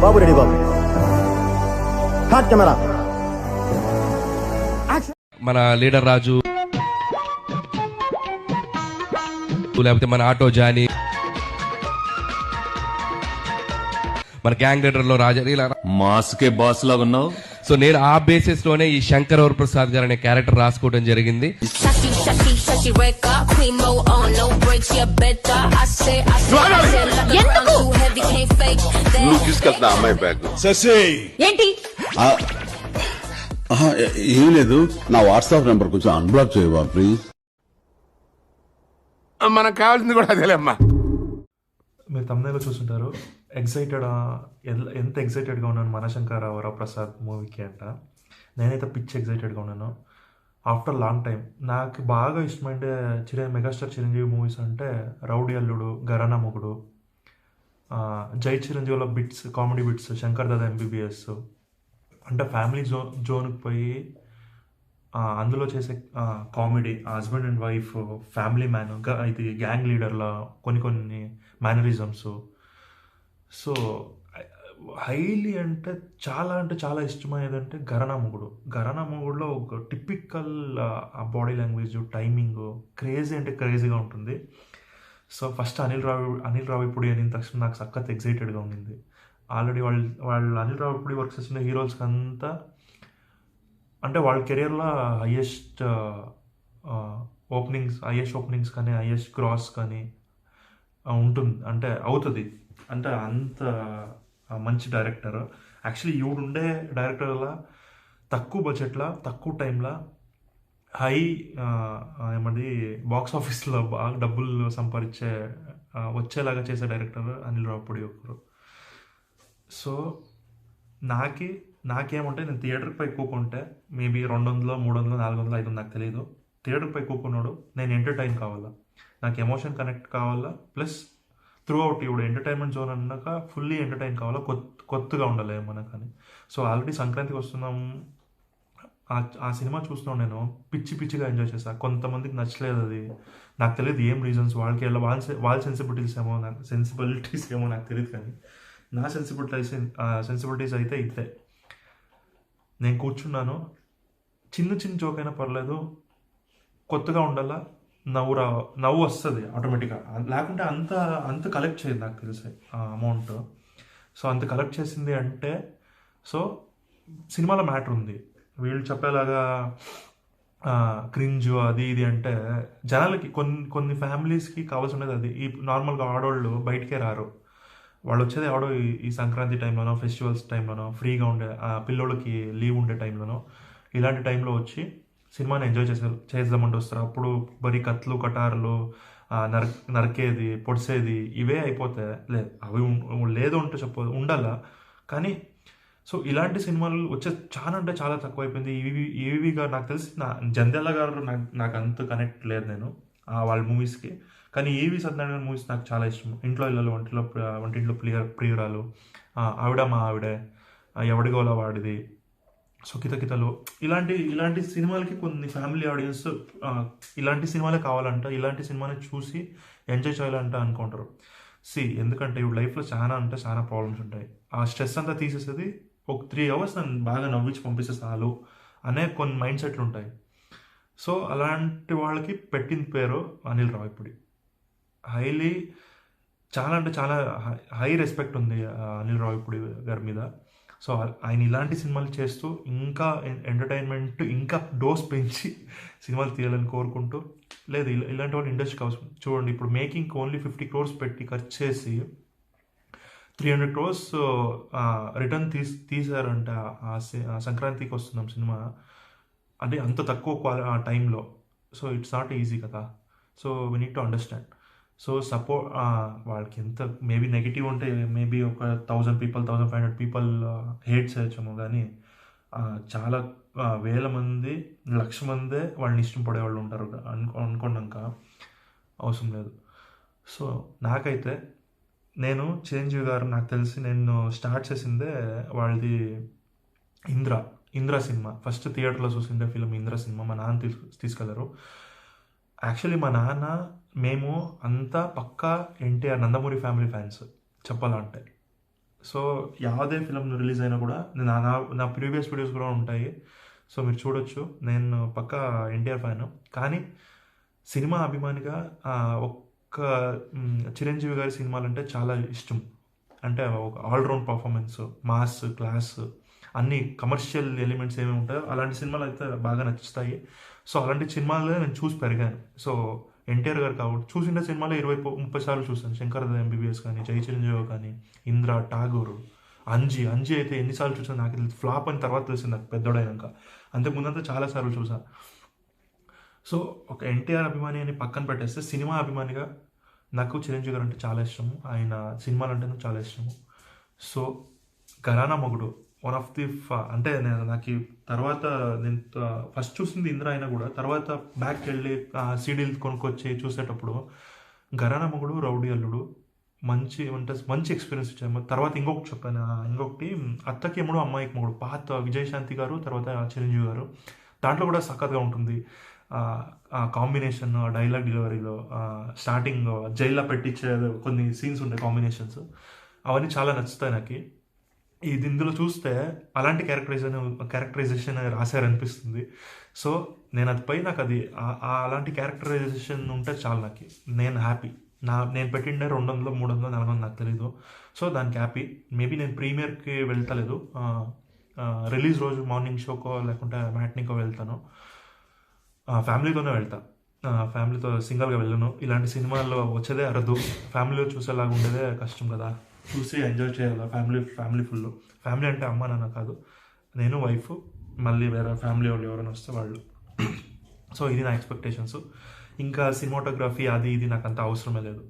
బాబు ready బాబు. Hot camera. మన leader Raju, లేకపోతే మన ఆటో జానీ, మన గ్యాంగ్ లీడర్ లో రాజా, ఇలా మాస్కే బాస్ లాగా ఉన్నావు. సో నేను ఆ బేసిస్ లోనే ఈ శంకర్ వరప్రసాద్ గారు అనే క్యారెక్టర్ రాసుకోవడం జరిగింది. తీసుకెళ్తున్నా అమ్మాయి బ్యాగ్. ఏంటి? ఏం లేదు, నా వాట్సాప్ నెంబర్ కొంచెం అన్బ్లాక్ చేయవా ప్లీజ్. మనకు కావాల్సింది కూడా అదేలేమ్మా. మీరు తమిళలో చూస్తుంటారు, ఎంత ఎగ్జైటెడ్గా ఉన్నాను మనశంకర వరప్రసాద్ మూవీకి అంట. నేనైతే పిచ్చి ఎగ్జైటెడ్గా ఉన్నాను. ఆఫ్టర్ లాంగ్ టైం నాకు బాగా ఇష్టమైన మెగాస్టార్ చిరంజీవి మూవీస్ అంటే రౌడీ అల్లుడు, గరానా మొగుడు, జై చిరంజీవిలో bits, comedy bits, Shankar Dada MBBS, అంటే ఫ్యామిలీ జోన్కి పోయి అందులో చేసే comedy, husband and wife, family man, ఇది గ్యాంగ్ లీడర్ల కొన్ని మేనరిజమ్స్. సో హైలీ అంటే చాలా ఇష్టమైనది అంటే ఘరానా మొగుడులో ఒక టిపికల్ బాడీ లాంగ్వేజ్, టైమింగ్ క్రేజీగా ఉంటుంది. సో ఫస్ట్ అనిల్ రావిపూడి అని తక్షణ నాకు సఖత్ ఎగ్జైటెడ్గా ఉండింది. ఆల్రెడీ వాళ్ళు అనిల్ రావిపూడి వర్క్ చేసిన హీరోస్కి అంతా అంటే వాళ్ళ కెరియర్లో హయ్యెస్ట్ ఓపెనింగ్స్ కానీ హయ్యెస్ట్ గ్రాస్ కానీ ఉంటుంది, అంటే అవుతుంది. అంటే అంత మంచి డైరెక్టర్. యాక్చువల్లీ ఈవిడుండే డైరెక్టర్లా తక్కువ బడ్జెట్లో, తక్కువ టైంలో ఏమది బాక్స్ ఆఫీస్లో బాగా డబ్బులు వచ్చేలాగా చేసే డైరెక్టర్ అనిల్ రావిపూడి ఒకరు. సో నాకేమంటే నేను థియేటర్కి పోయి కూకుంటే మేబీ 200, 300, 400, 500 నాకు తెలియదు. థియేటర్కి పోయి కూకున్నాడు, నేను ఎంటర్టైన్ కావాలా, నాకు ఎమోషన్ కనెక్ట్ కావాలా, ప్లస్ త్రూ అవుట్ ఇప్పుడు ఎంటర్టైన్మెంట్ జోన్ అన్నాక ఫుల్లీ ఎంటర్టైన్ కావాలా, కొత్తగా ఉండాలి ఏమన్నా కానీ. సో ఆల్రెడీ సంక్రాంతికి వస్తున్నాం, ఆ సినిమా చూస్తున్నాను, నేను పిచ్చిగా ఎంజాయ్ చేశాను. కొంతమందికి నచ్చలేదు, అది నాకు తెలియదు ఏం రీజన్స్, వాళ్ళ సెన్సిబిలిటీస్ ఏమో నాకు తెలియదు. కానీ నా సెన్సిబిలిటీస్ అయితే ఇదే. నేను కూర్చున్నాను, చిన్న జోక్ అయినా పర్లేదు, కొత్తగా ఉండాలా, నవ్వు వస్తుంది ఆటోమేటిక్గా. లేకుంటే అంత కలెక్ట్ చేయదు నాకు తెలిసి ఆ అమౌంట్. సో అంత కలెక్ట్ చేసింది అంటే సో సినిమాలో మ్యాటర్ ఉంది. వీళ్ళు చెప్పేలాగా క్రింజ్ అది ఇది అంటే జనాలకి కొన్ని ఫ్యామిలీస్కి కావాల్సి ఉండేది అది. ఈ నార్మల్గా ఆడవాళ్ళు బయటికే రారు, వాళ్ళు వచ్చేది ఆడో ఈ సంక్రాంతి టైంలోనో, ఫెస్టివల్స్ టైంలోనో, ఫ్రీగా ఉండే పిల్లోళ్ళకి లీవ్ ఉండే టైంలోనో, ఇలాంటి టైంలో వచ్చి సినిమాని ఎంజాయ్ చేద్దామంటూ వస్తారు. అప్పుడు బరీ కత్లు, కటార్లు, నరికేది, పొడిసేది ఇవే అయిపోతే లేదు, అవి లేదు అంటే ఉండాలా. కానీ సో ఇలాంటి సినిమాలు వచ్చే చాలా తక్కువ అయిపోయింది. ఈవీగా నాకు తెలిసి జంధ్యాల గారు నాకు అంత కనెక్ట్ లేదు నేను వాళ్ళ మూవీస్కి. కానీ ఈవి సత్యనారాయణ మూవీస్ నాకు చాలా ఇష్టం. ఇంట్లో ఇళ్ళలో వంటింట్లో ప్రియురాలు, ఆవిడ మా ఆవిడే, ఎవడిగోలా వాడిది, సో కితకితలు, ఇలాంటి సినిమాలకి కొన్ని ఫ్యామిలీ ఆడియన్స్ ఇలాంటి సినిమాలే కావాలంట, ఇలాంటి సినిమాని చూసి ఎంజాయ్ చేయాలంట అనుకుంటారు. ఎందుకంటే ఇప్పుడు లైఫ్లో చాలా ప్రాబ్లమ్స్ ఉంటాయి. ఆ స్ట్రెస్ అంతా తీసేసేది ఒక 3 hours నన్ను బాగా నవ్వించి పంపిస్తే చాలు అనే కొన్ని మైండ్ సెట్లు ఉంటాయి. సో అలాంటి వాళ్ళకి పెట్టిన పేరు అనిల్ రావిపూడి. హైలీ చాలా హై రెస్పెక్ట్ ఉంది అనిల్ రావిపూడి గారి మీద. సో ఆయన ఇలాంటి సినిమాలు చేస్తూ ఇంకా ఎంటర్టైన్మెంట్ ఇంకా డోస్ పెంచి సినిమాలు తీయాలని కోరుకుంటూ, లేదు ఇలాంటి వాళ్ళు ఇండస్ట్రీకి అవసరం. చూడండి, ఇప్పుడు మేకింగ్ ఓన్లీ 50 crores పెట్టి ఖర్చు చేసి 300 crores రిటర్న్ తీసారంట ఆ సంక్రాంతికి వస్తున్నాం సినిమా. అంటే అంత తక్కువ టైంలో. సో ఇట్స్ నాట్ ఈజీ కదా. So we need to understand. So వాళ్ళకి ఎంత మేబీ నెగిటివ్ ఉంటే మేబీ ఒక 1000 people, 1500 people హేట్ చేయొచ్చేమో. కానీ చాలా వేల మంది, 1,00,000 మందే వాళ్ళని ఇష్టపడే వాళ్ళు ఉంటారు అనుకున్నాక అవసరం లేదు. సో నాకైతే నేను చిరంజీవి గారు నాకు తెలిసి నేను స్టార్ట్ చేసిందే వాళ్ళది ఇంద్ర సినిమా. ఫస్ట్ థియేటర్లో చూసిండే ఫిలిం ఇంద్ర సినిమా. మా నాన్న తీసుకెళ్లారు. యాక్చువల్లీ మా నాన్న, మేము అంతా పక్కా ఎన్టీఆర్ నందమూరి ఫ్యామిలీ ఫ్యాన్స్ చెప్పాలంటే. సో ಯಾವುದೇ ఫిల్మ్ రిలీజ్ అయినా కూడా నా ప్రీవియస్ వీడియోస్ కూడా ఉంటాయి. సో మీరు చూడొచ్చు. నేను పక్కా ఎన్టీఆర్ ఫ్యాన్. కానీ సినిమా అభిమానిగా ఒక్క చిరంజీవి గారి సినిమాలంటే చాలా ఇష్టం. అంటే ఒక ఆల్రౌండ్ పర్ఫార్మెన్స్, మాస్, క్లాస్, అన్ని కమర్షియల్ ఎలిమెంట్స్ ఏమేమి ఉంటాయో అలాంటి సినిమాలు అయితే బాగా నచ్చుతాయి. సో అలాంటి సినిమాలే నేను చూసి పెరిగాను. సో ఎన్టీఆర్ గారు కాబట్టి చూసిన సినిమాలో 20-30 సార్లు చూసాను. శంకర్దాదా ఎంబీబీఎస్ కానీ, జై చిరంజీవి కానీ, ఇంద్ర, ఠాగూర్, అంజీ అయితే ఎన్నిసార్లు చూసాను నాకు ఇది ఫ్లాప్ అని తర్వాత తెలిసింది నాకు పెద్దోడైనాక. అంతకుముందంతా చాలాసార్లు చూసాను. సో ఒక ఎన్టీఆర్ అభిమాని అని పక్కన పెట్టేస్తే సినిమా అభిమానిగా నాకు చిరంజీవి గారు అంటే చాలా ఇష్టము. ఆయన సినిమాలు అంటే నాకు చాలా ఇష్టము. సో ఘరానా మొగుడు వన్ ఆఫ్ ది అంటే నాకు తర్వాత నేను ఫస్ట్ చూసింది ఇంద్ర అయినా కూడా తర్వాత బ్యాక్కి వెళ్ళి సీడీలు కొనుక్కొచ్చి చూసేటప్పుడు ఘరానా మొగుడు, రౌడీ అల్లుడు మంచి ఎక్స్పీరియన్స్ ఇచ్చాము. తర్వాత ఇంకొకటి చెప్పాను, ఇంకొకటి అత్తకి ఎముడు అమ్మాయికి మొగుడు, పాత విజయశాంతి గారు తర్వాత చిరంజీవి గారు. దాంట్లో కూడా సఖత్గా ఉంటుంది. కాంబినేషన్, డైలాగ్ డెలివరీలో స్టార్టింగ్ జైల్లో పెట్టించే కొన్ని సీన్స్ ఉంటాయి, కాంబినేషన్స్, అవన్నీ చాలా నచ్చుతాయి నాకు. ఇందులో చూస్తే అలాంటి క్యారెక్టరైజేషన్ రాశారనిపిస్తుంది. సో నేను నాకు అది అలాంటి క్యారెక్టరైజేషన్ ఉంటే చాలు నాకు. నేను హ్యాపీ. నేను పెట్టిండే 200, 300, 400 నాకు తెలీదు. సో దానికి హ్యాపీ. మేబీ నేను ప్రీమియర్కి వెళ్తలేదు, రిలీజ్ రోజు మార్నింగ్ షోకో లేకుంటే మ్యాట్నీకో వెళ్తాను. ఫ్యామిలీతోనే వెళ్తా. ఫ్యామిలీతో సింగల్గా వెళ్ళను. ఇలాంటి సినిమాల్లో వచ్చేదే అరదు. ఫ్యామిలీలో చూసేలాగా ఉండేదే కష్టం కదా. చూసి ఎంజాయ్ చేయాలి. Family full. ఫ్యామిలీ అంటే అమ్మ నాన్న కాదు, నేను, వైఫ్, మళ్ళీ వేరే ఫ్యామిలీ వాళ్ళు ఎవరైనా వస్తే వాళ్ళు. సో ఇది నా ఎక్స్పెక్టేషన్స్. ఇంకా సినిమాటోగ్రఫీ అది ఇది నాకు అంత అవసరమే లేదు.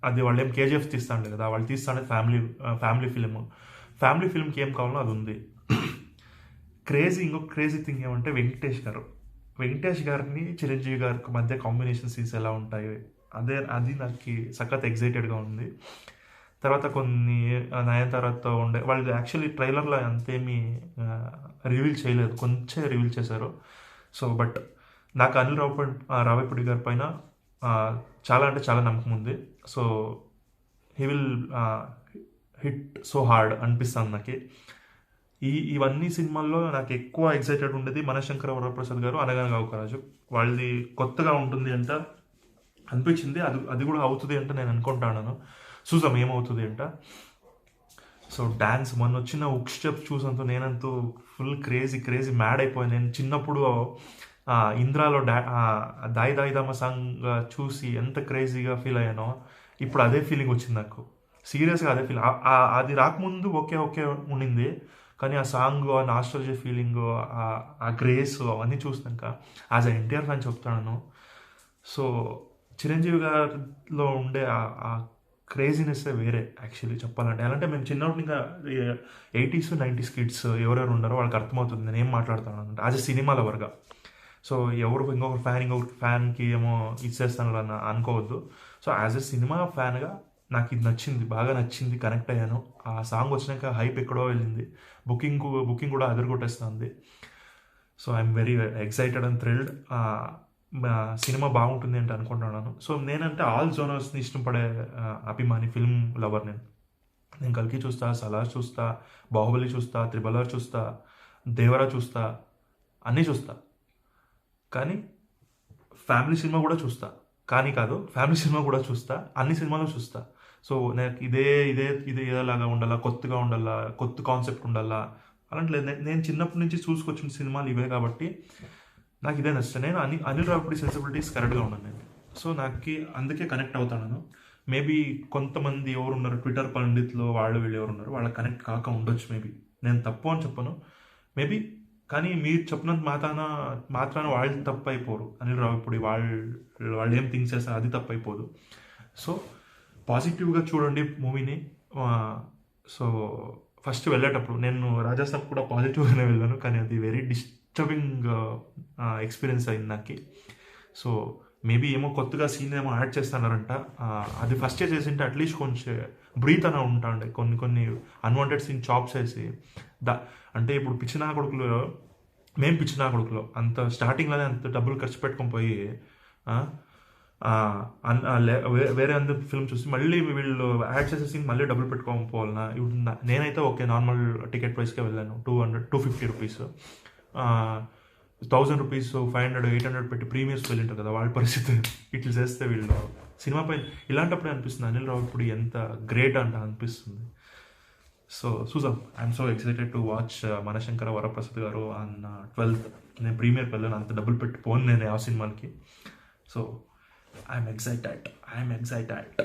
అది వాళ్ళు ఏం కేజీఎఫ్ తీస్తాండే కదా, వాళ్ళు తీస్తాండే ఫ్యామిలీ ఫిల్మ్కి ఏం కావాలో అది ఉంది. ఇంకొక క్రేజీ థింగ్ ఏమంటే వెంకటేష్ గారిని చిరంజీవి గారికి మధ్య కాంబినేషన్ సీన్స్ ఎలా ఉంటాయి, అది నాకు సఖత్ ఎగ్జైటెడ్గా ఉంది. తర్వాత కొన్ని నయనతారతో ఉండే వాళ్ళు యాక్చువల్లీ ట్రైలర్లో అంతేమీ రివీల్ చేయలేదు, కొంచెం రివీల్ చేశారు. సో బట్ నాకు అనిల్ రావిపూడి గారి పైన చాలా అంటే చాలా నమ్మకం ఉంది. So he will hit so hard అనిపిస్తుంది నాకు. ఇవన్నీ సినిమాల్లో నాకు ఎక్కువ ఎక్సైటెడ్ ఉండేది మనశంకర వరప్రసాద్ గారు, అనగనగా ఒక రాజు. వాళ్ళది కొత్తగా ఉంటుంది అంట అనిపించింది. అది కూడా అవుతుంది అంటే నేను అనుకుంటాను. చూసాం ఏమవుతుంది అంట. సో డ్యాన్స్ మొన్న వచ్చిన ఉక్ స్టెప్స్ చూసంతో నేనంతూ ఫుల్ క్రేజీ మ్యాడ్ అయిపోయాను. నేను చిన్నప్పుడు ఇంద్రాలో దాయి దాయిదమ్మ సాంగ్ చూసి ఎంత క్రేజీగా ఫీల్ అయ్యానో ఇప్పుడు అదే ఫీలింగ్ వచ్చింది నాకు. సీరియస్గా అదే ఫీలింగ్. అది రాకముందు ఓకే ఉండింది, కానీ ఆ సాంగ్, ఆ నాస్టాల్జియా ఫీలింగ్, ఆ గ్రేస్ అవన్నీ చూసినాక యాజ్ అ ఎన్టీఆర్ ఫ్యాన్ చెప్తాను. సో చిరంజీవి గారిలో ఉండే ఆ క్రేజీనెస్ వేరే యాక్చువల్లీ చెప్పాలంటే. ఎలా అంటే మేము చిన్నప్పుడు ఇంకా 80s, 90s కిడ్స్ ఎవరెవరు ఉన్నారో వాళ్ళకి అర్థమవుతుంది నేను ఏం మాట్లాడుతాను అంటే యాజ్ అ సినిమా లవర్గా. సో ఇంకొకరు ఫ్యాన్కి ఏమో ఇచ్చేస్తాను అని అనుకోవద్దు. సో యాజ్ అ సినిమా ఫ్యాన్గా నాకు ఇది నచ్చింది, బాగా నచ్చింది, కనెక్ట్ అయ్యాను. ఆ సాంగ్ వచ్చినాక హైప్ ఎక్కడో వెళ్ళింది, బుకింగ్ కూడా అదరగొట్టేస్తుంది. So I'm very excited and thrilled. Cinema బాగుంటుంది అంటే అనుకుంటున్నాను. సో నేనంటే ఆల్ జోనర్స్ని ఇష్టపడే అభిమాని, ఫిల్మ్ లవర్. నేను కల్కి చూస్తా, సలార్ చూస్తా, బాహుబలి చూస్తా, త్రిబల్ ఆర్ చూస్తా, దేవరా చూస్తా, అన్నీ చూస్తా. కానీ ఫ్యామిలీ సినిమా కూడా చూస్తా. ఫ్యామిలీ సినిమా కూడా చూస్తా, అన్ని సినిమాలు చూస్తా. సో నాకు ఇదే ఇదేలాగా ఉండాలా, కొత్తగా ఉండాలా, కొత్త కాన్సెప్ట్ ఉండాలా అలాంటి లేదు. నేను చిన్నప్పటి నుంచి చూసుకొచ్చిన సినిమాలు ఇవే కాబట్టి నాకు ఇదే నచ్చుతాను. నేను అనిల్ రావిపూడి సెన్సిబిలిటీస్ కరెక్ట్గా ఉన్నాను నేను. సో నాకు అందుకే కనెక్ట్ అవుతాను. మేబీ కొంతమంది ఎవరు ఉన్నారు ట్విట్టర్ పండిత్లో వీళ్ళు ఎవరు ఉన్నారు వాళ్ళకి కనెక్ట్ కాక ఉండొచ్చు. మేబీ నేను తప్పు అని చెప్పను మేబీ, కానీ మీరు చెప్పినంత మాత్రాన వాళ్ళు తప్పు అయిపోరు. అనిల్ రావిపూడి వాళ్ళు ఏం థింక్ చేస్తారు అది తప్పు అయిపోదు. సో పాజిటివ్గా చూడండి మూవీని. సో ఫస్ట్ వెళ్ళేటప్పుడు నేను రాజాసాబ్ కూడా పాజిటివ్గానే వెళ్ళాను, కానీ అది వెరీ డిస్టర్బింగ్ ఎక్స్పీరియన్స్ అయింది నాకు. సో మేబీ ఏమో కొత్తగా సీన్ ఏమో యాడ్ చేస్తున్నారంట, అది ఫస్టే చేసింటే అట్లీస్ట్ కొంచెం బ్రీత్ అనే ఉంటాండే. కొన్ని అన్వాంటెడ్ సీన్ చాప్స్ వేసి అంటే ఇప్పుడు పిచ్చినా కొడుకులో అంత స్టార్టింగ్లోనే అంత డబ్బులు ఖర్చు పెట్టుకొని పోయి వేరే అందరు ఫిల్మ్ చూసి మళ్ళీ వీళ్ళు యాడ్ చేసేసి మళ్ళీ డబ్బులు పెట్టుకోకపోవాలన్నా ఇప్పుడు నేనైతే ఓకే నార్మల్ టికెట్ ప్రైస్కే వెళ్ళాను 250 రూపీస్. 1000 రూపీస్ 500 800 పెట్టి ప్రీమియర్స్ వెళ్ళింటారు కదా, వాళ్ళ పరిస్థితి ఇట్లా చేస్తే వీళ్ళు సినిమా పైన ఇలాంటప్పుడే అనిపిస్తుంది అనిల్ రావిపూడి ఎంత గ్రేట్ అంట అనిపిస్తుంది. సో చూసాం, I'm so excited to watch Manashankara Varaprasad Garu అన్న 12th. నేను ప్రీమియర్కి వెళ్ళాను, అంత డబ్బులు పెట్టి పోను నేను ఆ సినిమాకి. So I'm excited.